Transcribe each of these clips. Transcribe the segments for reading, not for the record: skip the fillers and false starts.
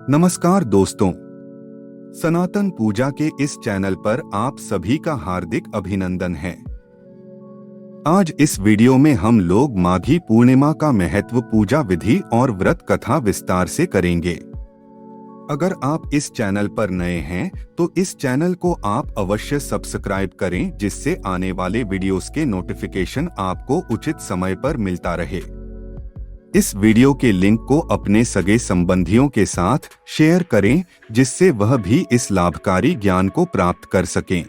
नमस्कार दोस्तों, सनातन पूजा के इस चैनल पर आप सभी का हार्दिक अभिनंदन है। आज इस वीडियो में हम लोग माघी पूर्णिमा का महत्व, पूजा विधि और व्रत कथा विस्तार से करेंगे। अगर आप इस चैनल पर नए हैं तो इस चैनल को आप अवश्य सब्सक्राइब करें, जिससे आने वाले वीडियोस के नोटिफिकेशन आपको उचित समय पर मिलता रहे। इस वीडियो के लिंक को अपने सगे संबंधियों के साथ शेयर करें, जिससे वह भी इस लाभकारी ज्ञान को प्राप्त कर सकें।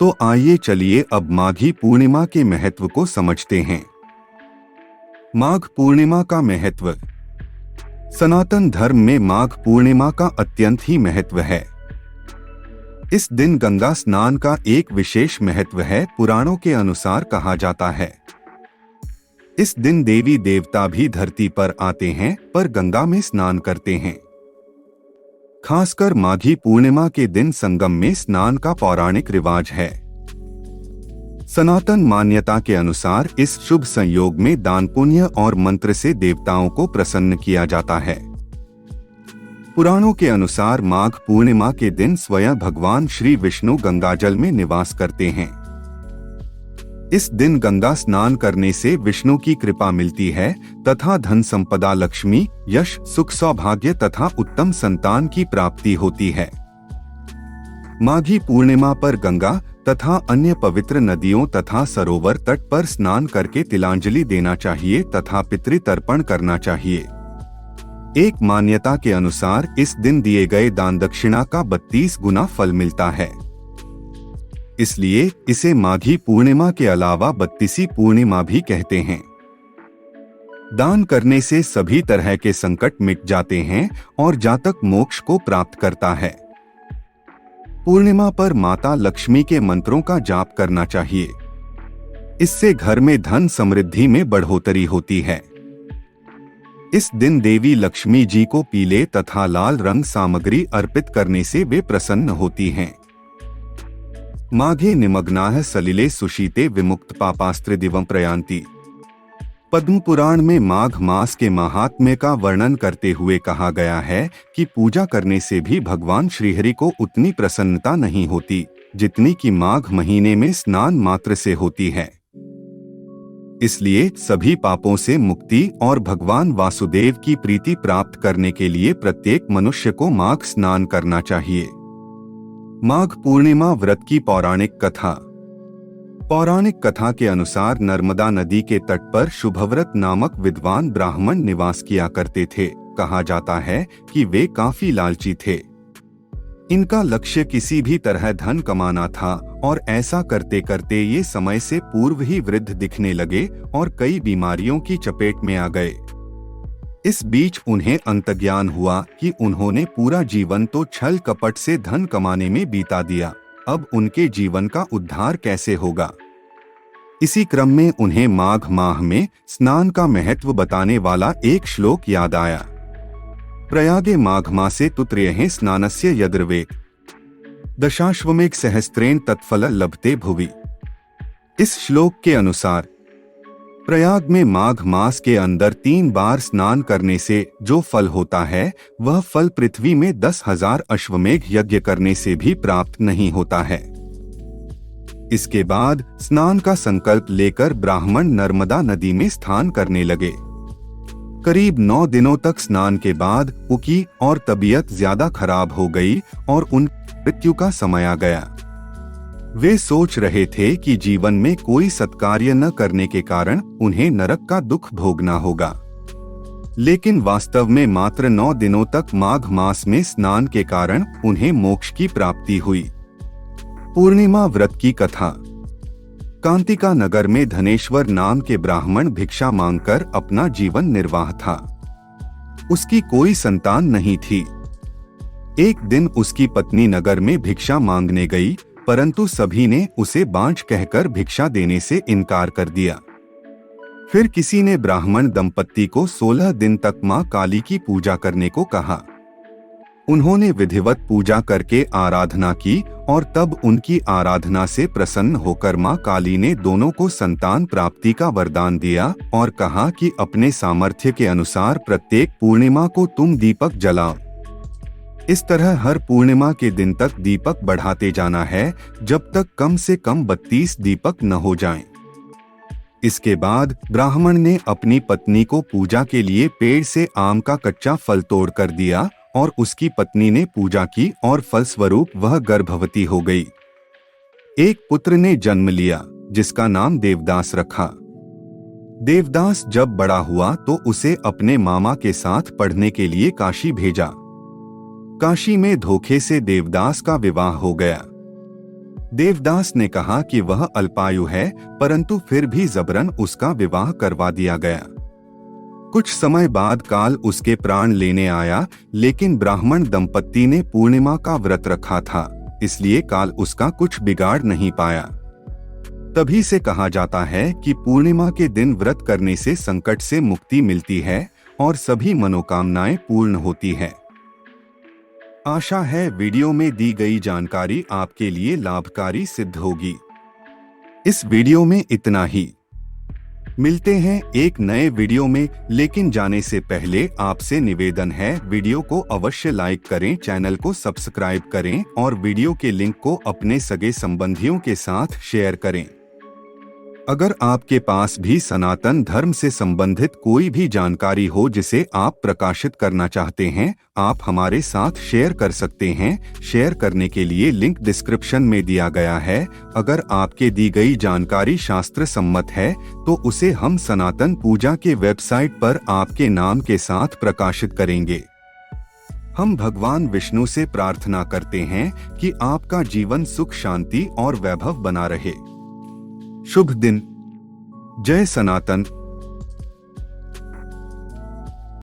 तो आइए चलिए अब माघी पूर्णिमा के महत्व को समझते हैं। माघ पूर्णिमा का महत्व। सनातन धर्म में माघ पूर्णिमा का अत्यंत ही महत्व है। इस दिन गंगा स्नान का एक विशेष महत्व है। पुराणों के अनुसार कहा जाता है, इस दिन देवी देवता भी धरती पर आते हैं पर गंगा में स्नान करते हैं। खासकर माघी पूर्णिमा के दिन संगम में स्नान का पौराणिक रिवाज है। सनातन मान्यता के अनुसार इस शुभ संयोग में दान, पुण्य और मंत्र से देवताओं को प्रसन्न किया जाता है। पुराणों के अनुसार माघ पूर्णिमा के दिन स्वयं भगवान श्री विष्णु गंगाजल में निवास करते हैं। इस दिन गंगा स्नान करने से विष्णु की कृपा मिलती है तथा धन संपदा, लक्ष्मी, यश, सुख, सौभाग्य तथा उत्तम संतान की प्राप्ति होती है। माघी पूर्णिमा पर गंगा तथा अन्य पवित्र नदियों तथा सरोवर तट पर स्नान करके तिलांजलि देना चाहिए तथा पितृतर्पण करना चाहिए। एक मान्यता के अनुसार इस दिन दिए गए दान दक्षिणा का 32 गुना फल मिलता है। इसलिए इसे माघी पूर्णिमा के अलावा 32वीं पूर्णिमा भी कहते हैं। दान करने से सभी तरह के संकट मिट जाते हैं और जातक मोक्ष को प्राप्त करता है। पूर्णिमा पर माता लक्ष्मी के मंत्रों का जाप करना चाहिए। इससे घर में धन समृद्धि में बढ़ोतरी होती है। इस दिन देवी लक्ष्मी जी को पीले तथा लाल रंग सामग्री अर्पित करने से वे प्रसन्न होती हैं। माघे निमग्नाः सलिले सुशीते विमुक्त पापास्त्र दिवं प्रयान्ति। पद्म पुराण में माघ मास के महात्म्य का वर्णन करते हुए कहा गया है कि पूजा करने से भी भगवान श्रीहरि को उतनी प्रसन्नता नहीं होती जितनी कि माघ महीने में स्नान मात्र से होती है। इसलिए सभी पापों से मुक्ति और भगवान वासुदेव की प्रीति प्राप्त करने के लिए प्रत्येक मनुष्य को माघ स्नान करना चाहिए। माघ पूर्णिमा व्रत की पौराणिक कथा। पौराणिक कथा के अनुसार नर्मदा नदी के तट पर शुभव्रत नामक विद्वान ब्राह्मण निवास किया करते थे। कहा जाता है कि वे काफी लालची थे। इनका लक्ष्य किसी भी तरह धन कमाना था और ऐसा करते करते ये समय से पूर्व ही वृद्ध दिखने लगे और कई बीमारियों की चपेट में आ गए। इस बीच उन्हें अंतर्ज्ञान हुआ कि उन्होंने पूरा जीवन तो छल कपट से धन कमाने में बीता दिया, अब उनके जीवन का उद्धार कैसे होगा। इसी क्रम में उन्हें माघ माह में स्नान का महत्व बताने वाला एक श्लोक याद आया। प्रयागे माघ मासे तुत्रयः स्नानस्य यद्रवेक् दशाश्वमेघ सहस्त्रेण तत्फल लभते भुवि। इस श्लोक के अनुसार प्रयाग में माघ मास के अंदर 3 बार स्नान करने से जो फल होता है वह फल पृथ्वी में 10,000 अश्वमेघ यज्ञ करने से भी प्राप्त नहीं होता है। इसके बाद स्नान का संकल्प लेकर ब्राह्मण नर्मदा नदी में स्नान करने लगे। करीब 9 दिनों तक स्नान के बाद उनकी और तबीयत ज्यादा खराब हो गई और उनकी मृत्यु का समय आ गया। वे सोच रहे थे कि जीवन में कोई सत्कार्य न करने के कारण उन्हें नरक का दुख भोगना होगा, लेकिन वास्तव में मात्र 9 दिनों तक माघ मास में स्नान के कारण उन्हें मोक्ष की प्राप्ति हुई। पूर्णिमा व्रत की कथा। कांतिका नगर में धनेश्वर नाम के ब्राह्मण भिक्षा मांगकर अपना जीवन निर्वाह था। उसकी कोई संतान नहीं थी। एक दिन उसकी पत्नी नगर में भिक्षा मांगने गई, परंतु सभी ने उसे बांझ कहकर भिक्षा देने से इनकार कर दिया। फिर किसी ने ब्राह्मण दंपत्ति को 16 दिन तक मां काली की पूजा करने को कहा। उन्होंने विधिवत पूजा करके आराधना की और तब उनकी आराधना से प्रसन्न होकर मां काली ने दोनों को संतान प्राप्ति का वरदान दिया और कहा कि अपने सामर्थ्य के अनुसार प्रत्येक पूर्णिमा को तुम दीपक जलाओ इस तरह हर पूर्णिमा के दिन तक दीपक बढ़ाते जाना है जब तक कम से कम 32 दीपक न हो जाएं। इसके बाद ब्राह्मण ने अपनी पत्नी को पूजा के लिए पेड़ से आम का कच्चा फल तोड़ कर दिया और उसकी पत्नी ने पूजा की और फलस्वरूप वह गर्भवती हो गई। एक पुत्र ने जन्म लिया जिसका नाम देवदास रखा। देवदास जब बड़ा हुआ तो उसे अपने मामा के साथ पढ़ने के लिए काशी भेजा। काशी में धोखे से देवदास का विवाह हो गया। देवदास ने कहा कि वह अल्पायु है, परंतु फिर भी जबरन उसका विवाह करवा दिया गया। कुछ समय बाद काल उसके प्राण लेने आया, लेकिन ब्राह्मण दंपत्ति ने पूर्णिमा का व्रत रखा था, इसलिए काल उसका कुछ बिगाड़ नहीं पाया। तभी से कहा जाता है कि पूर्णिमा के दिन व्रत करने से संकट से मुक्ति मिलती है और सभी मनोकामनाएं पूर्ण होती है। आशा है वीडियो में दी गई जानकारी आपके लिए लाभकारी सिद्ध होगी। इस वीडियो में इतना ही। मिलते हैं एक नए वीडियो में, लेकिन जाने से पहले आपसे निवेदन है, वीडियो को अवश्य लाइक करें, चैनल को सब्सक्राइब करें और वीडियो के लिंक को अपने सगे संबंधियों के साथ शेयर करें। अगर आपके पास भी सनातन धर्म से संबंधित कोई भी जानकारी हो जिसे आप प्रकाशित करना चाहते हैं, आप हमारे साथ शेयर कर सकते हैं। शेयर करने के लिए लिंक डिस्क्रिप्शन में दिया गया है। अगर आपके दी गई जानकारी शास्त्र सम्मत है तो उसे हम सनातन पूजा के वेबसाइट पर आपके नाम के साथ प्रकाशित करेंगे। हम भगवान विष्णु से प्रार्थना करते हैं कि आपका जीवन सुख शांति और वैभव बना रहे। शुभ दिन। जय सनातन।